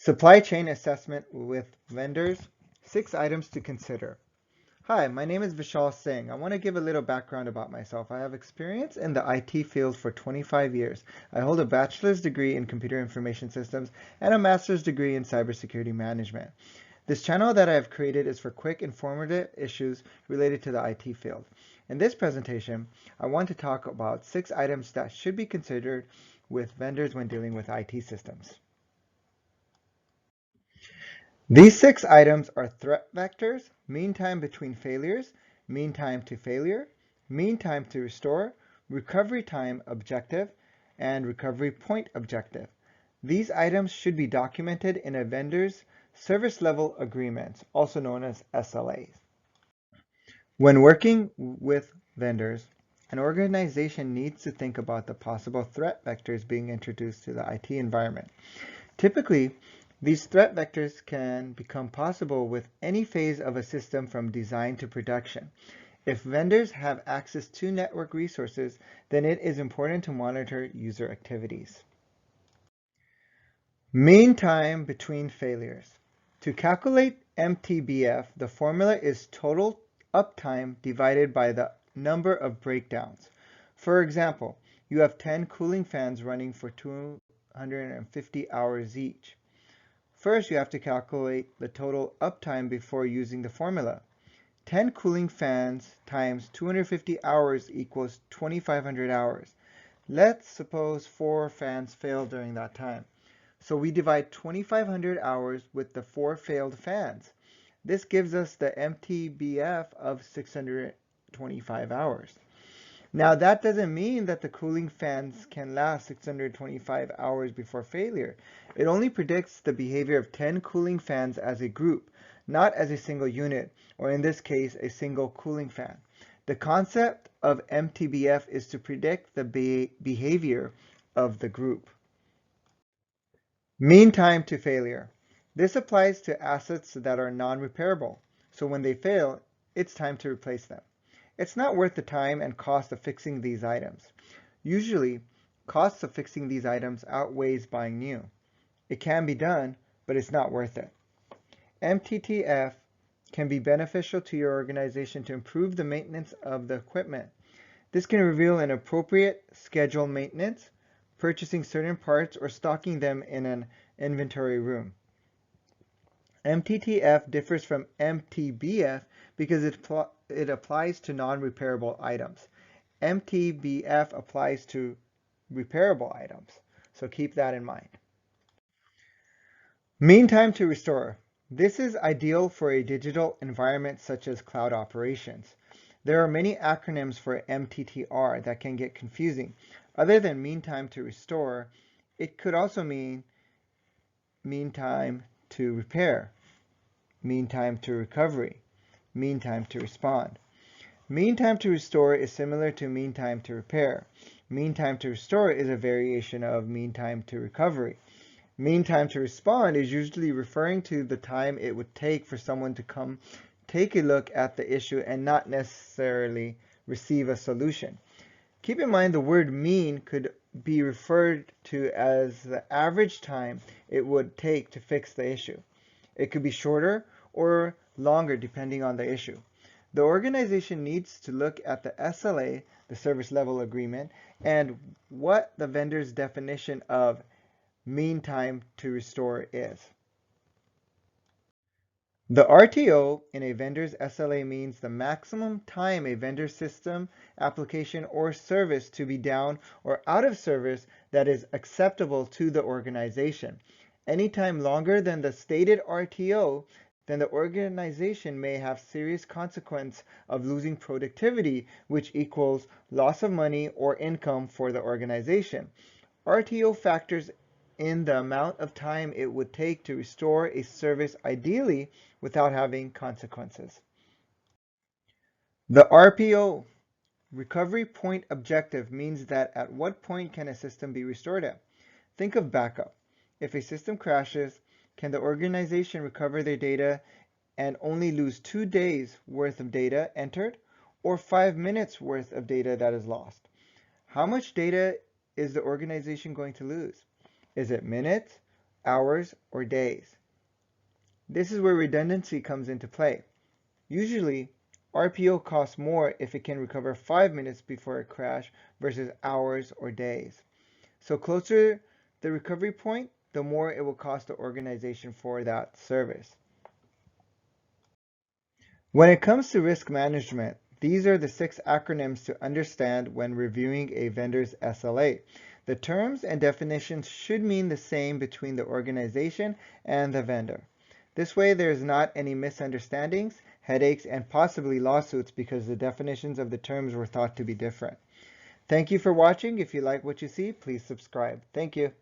Supply chain assessment with vendors, 6 items to consider. Hi, my name is Vishal Singh. I want to give a little background about myself. I have experience in the IT field for 25 years. I hold a bachelor's degree in computer information systems and a master's degree in cybersecurity management. This channel that I have created is for quick, informative issues related to the IT field. In this presentation, I want to talk about 6 items that should be considered with vendors when dealing with IT systems. These 6 items are threat vectors, mean time between failures, mean time to failure, mean time to restore, recovery time objective, and recovery point objective. These items should be documented in a vendor's service level agreements, also known as SLAs. When working with vendors, an organization needs to think about the possible threat vectors being introduced to the IT environment. Typically, these threat vectors can become possible with any phase of a system from design to production. If vendors have access to network resources, then it is important to monitor user activities. Mean time between failures. To calculate MTBF, the formula is total uptime divided by the number of breakdowns. For example, you have 10 cooling fans running for 250 hours each. First, you have to calculate the total uptime before using the formula. 10 cooling fans times 250 hours equals 2,500 hours. Let's suppose 4 fans fail during that time. So we divide 2,500 hours with the 4 failed fans. This gives us the MTBF of 625 hours. Now that doesn't mean that the cooling fans can last 625 hours before failure. It only predicts the behavior of 10 cooling fans as a group, not as a single unit, or in this case, a single cooling fan. The concept of MTBF is to predict the behavior of the group. Mean time to failure. This applies to assets that are non-repairable. So when they fail, it's time to replace them. It's not worth the time and cost of fixing these items. Usually, costs of fixing these items outweighs buying new. It can be done, but it's not worth it. MTTF can be beneficial to your organization to improve the maintenance of the equipment. This can reveal an appropriate scheduled maintenance, purchasing certain parts, or stocking them in an inventory room. MTTF differs from MTBF because it applies to non-repairable items. MTBF applies to repairable items, so keep that in mind. Mean time to restore. This is ideal for a digital environment such as cloud operations. There are many acronyms for MTTR that can get confusing. Other than mean time to restore, it could also mean mean time to repair, mean time to recovery, mean time to respond. Mean time to restore is similar to mean time to repair. Mean time to restore is a variation of mean time to recovery. Mean time to respond is usually referring to the time it would take for someone to come take a look at the issue and not necessarily receive a solution. Keep in mind the word mean could be referred to as the average time it would take to fix the issue. It could be shorter or longer depending on the issue. The organization needs to look at the SLA, the service level agreement, and what the vendor's definition of mean time to restore is. The RTO in a vendor's SLA means the maximum time a vendor system, application, or service to be down or out of service that is acceptable to the organization. Any time longer than the stated RTO, then the organization may have serious consequence of losing productivity, which equals loss of money or income for the organization. RTO factors in the amount of time it would take to restore a service ideally without having consequences. The RPO, recovery point objective, means that at what point can a system be restored at? Think of backup. If a system crashes, can the organization recover their data and only lose 2 days worth of data entered or 5 minutes worth of data that is lost? How much data is the organization going to lose? Is it minutes, hours, or days. This is where redundancy comes into play. Usually, RPO costs more if it can recover 5 minutes before a crash versus hours or days. So closer the recovery point, the more it will cost the organization for that service. When it comes to risk management, these are the 6 acronyms to understand when reviewing a vendor's SLA. The terms and definitions should mean the same between the organization and the vendor. This way there is not any misunderstandings, headaches, and possibly lawsuits because the definitions of the terms were thought to be different. Thank you for watching. If you like what you see, please subscribe. Thank you.